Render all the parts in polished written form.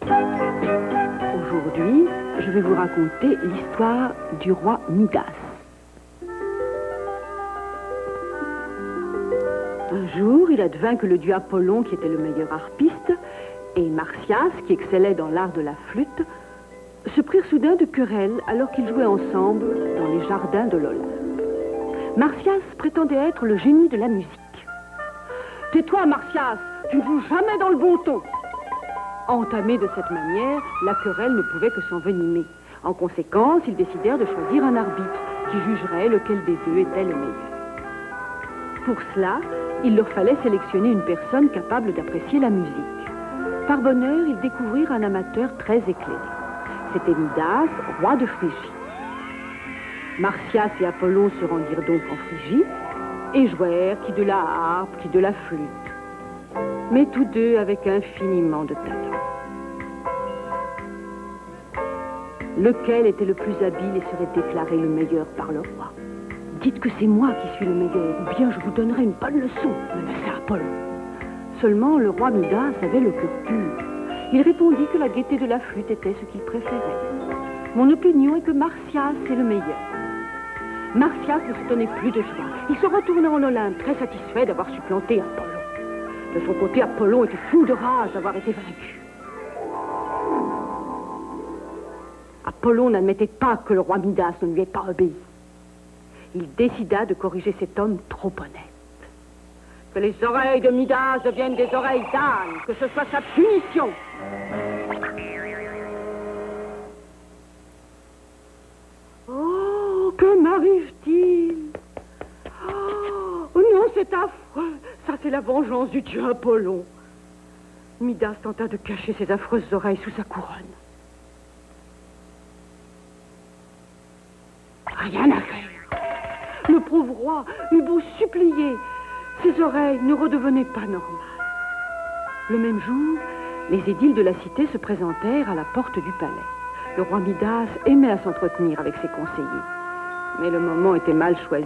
Aujourd'hui, je vais vous raconter l'histoire du roi Midas. Un jour, il advint que le dieu Apollon, qui était le meilleur harpiste, et Marsyas, qui excellait dans l'art de la flûte, se prirent soudain de querelle alors qu'ils jouaient ensemble dans les jardins de l'Olympe. Marsyas prétendait être le génie de la musique. « Tais-toi, Marsyas, tu ne joues jamais dans le bon ton !» Entamée de cette manière, la querelle ne pouvait que s'envenimer. En conséquence, ils décidèrent de choisir un arbitre qui jugerait lequel des deux était le meilleur. Pour cela, il leur fallait sélectionner une personne capable d'apprécier la musique. Par bonheur, ils découvrirent un amateur très éclairé. C'était Midas, roi de Phrygie. Marsyas et Apollon se rendirent donc en Phrygie et jouèrent qui de la harpe, qui de la flûte. Mais tous deux avec infiniment de talent. Lequel était le plus habile et serait déclaré le meilleur par le roi? Dites que c'est moi qui suis le meilleur, ou bien je vous donnerai une bonne leçon, menaça Apollon. Seulement, le roi Midas avait le cœur pur. Il répondit que la gaieté de la flûte était ce qu'il préférait. Mon opinion est que Marsyas est le meilleur. Marsyas ne se tenait plus de joie. Il se retournait en Olympe, très satisfait d'avoir supplanté Apollon. De son côté, Apollon était fou de rage d'avoir été vaincu. Apollon n'admettait pas que le roi Midas ne lui ait pas obéi. Il décida de corriger cet homme trop honnête. Que les oreilles de Midas deviennent des oreilles d'âne, que ce soit sa punition. Oh, que m'arrive-t-il? Oh non, c'est affreux. Ça, c'est la vengeance du dieu Apollon. Midas tenta de cacher ses affreuses oreilles sous sa couronne. Rien à faire. Le pauvre roi eut beau supplier, ses oreilles ne redevenaient pas normales. Le même jour, les édiles de la cité se présentèrent à la porte du palais. Le roi Midas aimait à s'entretenir avec ses conseillers. Mais le moment était mal choisi.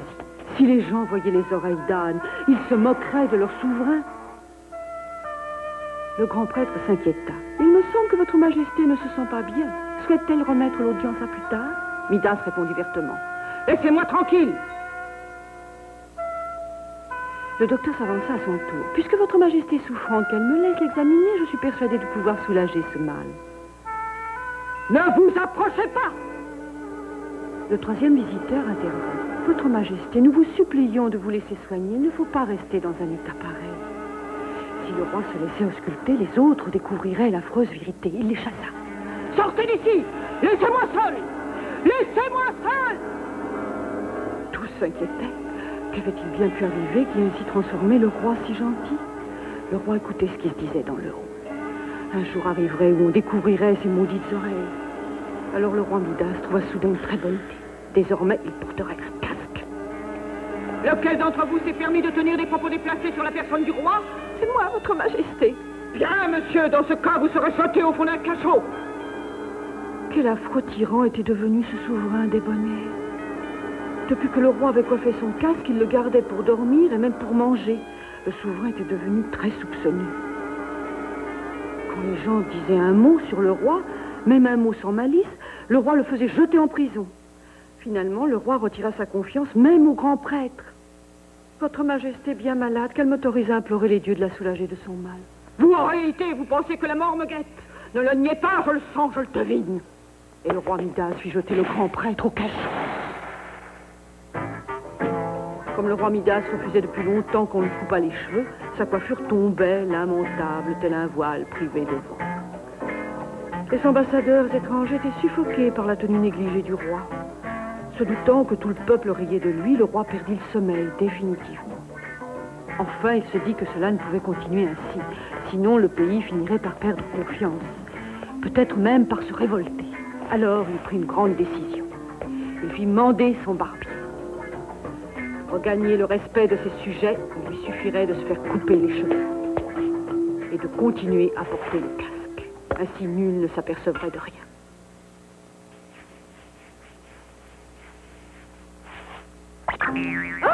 Si les gens voyaient les oreilles d'âne, ils se moqueraient de leur souverain. Le grand prêtre s'inquiéta. « Il me semble que votre majesté ne se sent pas bien. Souhaite-t-elle remettre l'audience à plus tard ?» Midas répondit vertement. « Laissez-moi tranquille !» Le docteur s'avança à son tour. « Puisque votre majesté est souffrante, qu'elle me laisse l'examiner, je suis persuadée de pouvoir soulager ce mal. » « Ne vous approchez pas !» Le troisième visiteur intervint. « Votre majesté, nous vous supplions de vous laisser soigner. Il ne faut pas rester dans un état pareil. » Si le roi se laissait ausculter, les autres découvriraient l'affreuse vérité. Il les chassa. « Sortez d'ici! Laissez-moi seul! Laissez-moi seul !» Tous s'inquiétaient. Qu'avait-il bien pu arriver qui ait ainsi transformé le roi si gentil? Le roi écoutait ce qui se disait dans le haut. Un jour arriverait où on découvrirait ses maudites oreilles. Alors le roi Midas trouva soudain une très bonne idée. Désormais, il porterait un casque. Lequel d'entre vous s'est permis de tenir des propos déplacés sur la personne du roi? C'est moi, votre majesté. Bien, monsieur, dans ce cas, vous serez jeté au fond d'un cachot. Quel affreux tyran était devenu ce souverain débonnaire. Depuis que le roi avait coiffé son casque, il le gardait pour dormir et même pour manger. Le souverain était devenu très soupçonneux. Quand les gens disaient un mot sur le roi, même un mot sans malice, le roi le faisait jeter en prison. Finalement, le roi retira sa confiance même au grand prêtre. Votre majesté est bien malade, qu'elle m'autorise à implorer les dieux de la soulager de son mal. Vous, en réalité, vous pensez que la mort me guette? Ne le niez pas, je le sens, je le devine. Et le roi Midas fit jeter le grand prêtre au cachot. Comme le roi Midas refusait depuis longtemps qu'on lui coupât les cheveux, sa coiffure tombait, lamentable, tel un voile privé de vent. Les ambassadeurs étrangers étaient suffoqués par la tenue négligée du roi. Se doutant que tout le peuple riait de lui, le roi perdit le sommeil définitivement. Enfin, il se dit que cela ne pouvait continuer ainsi. Sinon, le pays finirait par perdre confiance. Peut-être même par se révolter. Alors, il prit une grande décision. Il fit mander son barbier. Pour gagner le respect de ses sujets, il lui suffirait de se faire couper les cheveux et de continuer à porter le casque. Ainsi, nul ne s'apercevrait de rien. Oh!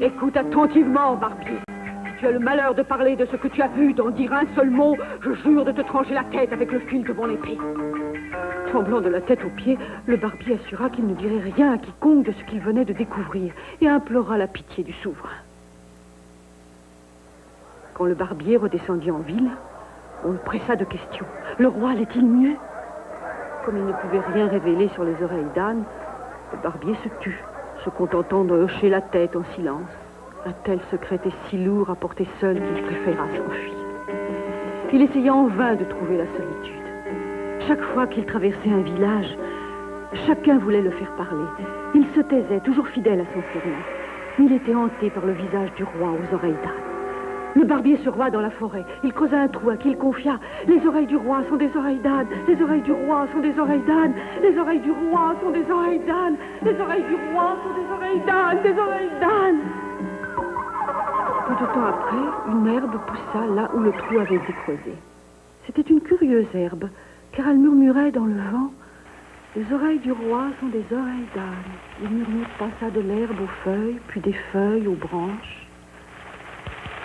Écoute attentivement, Barbier. Si tu as le malheur de parler de ce que tu as vu, d'en dire un seul mot, je jure de te trancher la tête avec le fil de mon épée. Tremblant de la tête aux pieds, le barbier assura qu'il ne dirait rien à quiconque de ce qu'il venait de découvrir et implora la pitié du souverain. Quand le barbier redescendit en ville, on le pressa de questions. Le roi allait-il mieux? Comme il ne pouvait rien révéler sur les oreilles d'âne, le barbier se tut, se contentant de hocher la tête en silence. Un tel secret était si lourd à porter seul qu'il préféra s'enfuir. Il essaya en vain de trouver la solitude. Chaque fois qu'il traversait un village, chacun voulait le faire parler. Il se taisait, toujours fidèle à son serment. Il était hanté par le visage du roi aux oreilles d'âne. Le barbier se rua dans la forêt. Il creusa un trou à qui il confia. Les oreilles du roi sont des oreilles d'âne. Les oreilles du roi sont des oreilles d'âne. Les oreilles du roi sont des oreilles d'âne. Les oreilles du roi sont des oreilles d'âne. Des oreilles d'âne. Peu de temps après, une herbe poussa là où le trou avait été creusé. C'était une curieuse herbe, car elle murmurait dans le vent. Les oreilles du roi sont des oreilles d'âne. Le murmure passa de l'herbe aux feuilles, puis des feuilles aux branches.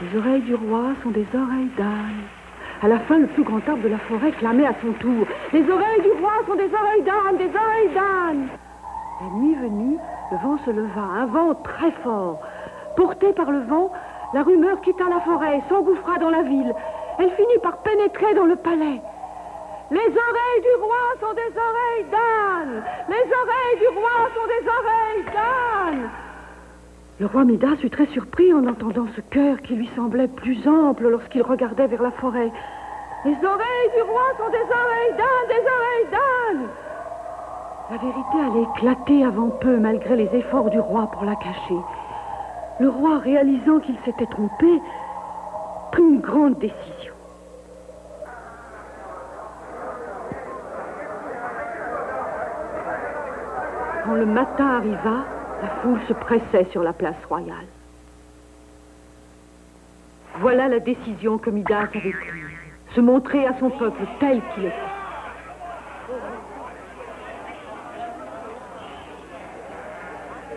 Les oreilles du roi sont des oreilles d'âne. À la fin, le plus grand arbre de la forêt clamait à son tour. Les oreilles du roi sont des oreilles d'âne, des oreilles d'âne. La nuit venue, le vent se leva, un vent très fort. Portée par le vent, la rumeur quitta la forêt, s'engouffra dans la ville. Elle finit par pénétrer dans le palais. Les oreilles du roi sont des oreilles d'âne. Les oreilles du roi sont des oreilles d'âne. Le roi Midas fut très surpris en entendant ce chœur qui lui semblait plus ample lorsqu'il regardait vers la forêt. Les oreilles du roi sont des oreilles d'âne, des oreilles d'âne. La vérité allait éclater avant peu, malgré les efforts du roi pour la cacher. Le roi, réalisant qu'il s'était trompé, prit une grande décision. Quand le matin arriva, la foule se pressait sur la place royale. Voilà la décision que Midas avait prise. Se montrer à son peuple tel qu'il était.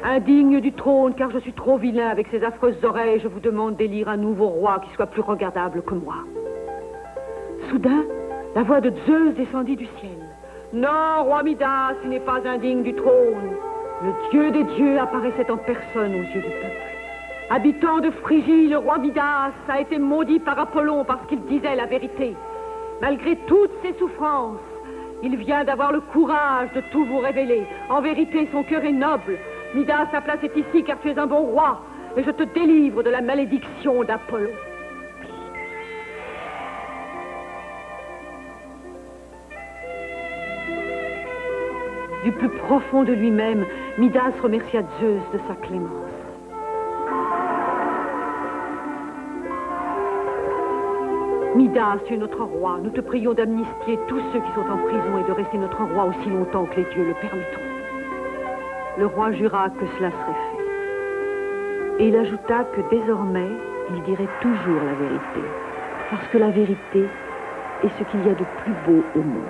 Indigne du trône, car je suis trop vilain avec ces affreuses oreilles, je vous demande d'élire un nouveau roi qui soit plus regardable que moi. Soudain, la voix de Zeus descendit du ciel. Non, roi Midas, tu n'es pas indigne du trône. Le dieu des dieux apparaissait en personne aux yeux du peuple. Habitant de Phrygie, le roi Midas a été maudit par Apollon parce qu'il disait la vérité. Malgré toutes ses souffrances, il vient d'avoir le courage de tout vous révéler. En vérité, son cœur est noble. Midas, ta place est ici car tu es un bon roi et je te délivre de la malédiction d'Apollon. Du plus profond de lui-même, Midas remercia Zeus de sa clémence. Midas, tu es notre roi. Nous te prions d'amnistier tous ceux qui sont en prison et de rester notre roi aussi longtemps que les dieux le permettront. Le roi jura que cela serait fait. Et il ajouta que désormais, il dirait toujours la vérité. Parce que la vérité est ce qu'il y a de plus beau au monde.